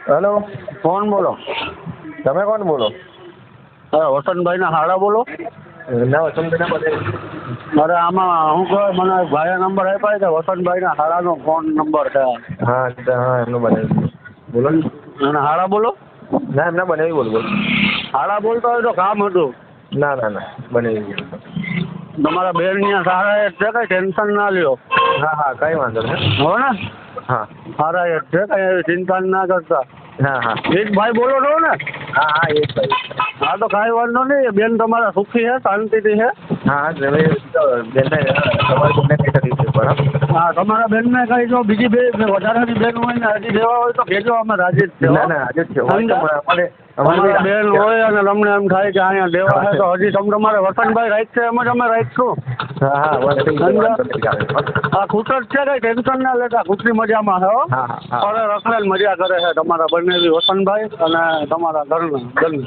Hello, કોણ બોલો? તમે કોણ બોલો? અરે વસંતભાઈના હાડા બોલો? ના વસંતભાઈ ના બધે. અરે આમાં શું કહે, મને ભાઈએ નંબર આપ્યા છે, વસંતભાઈના હાડાનો ફોન નંબર છે. હા એમનું બનાવ્યું. બોલો ને. અને હાડા બોલો? ના એમના બનાવી બોલ બોલ. હાડા બોલતો હોય તો કામ હતું. ના બનાવી બોલ. તમારા બેન ત્યાં સારા એ છે, કઈ ટેન્શન ના લ્યો. હા કઈ વાંધો નહીં. હો ને? હા સારા એ છે, કઈ એવી ચિંતા ના કરતા. હા એક ભાઈ બોલો છો ને? હા એ જ ભાઈ. હા તો કાંઈ વાંધો નહીં, બેન તમારા સુખી છે, શાંતિથી છે? હા બેનને તમારી બેનને કઈ તકલીફ છે બરાબર? હા તમારા બેનને કઈ જો બીજી બે વધારાની બેન હોય ને હજી દેવા હોય તો કહેજો, અમે રાજી જ છે. ના આજે જ છે. અમારે અમારા બેન હોય અને તમને એમ થાય કે અહીંયા દેવા છે તો હજી તમે તમારે વસંતભાઈ રાખશે એમ જ અમે રાખશું. હા ખુશ જ છે, કઈ ટેન્શન ના લેતા, ખુશની મજામાં છે. અરે રખડેલ મજા કરે છે તમારા બંને વસંતભાઈ અને તમારા ઘરના.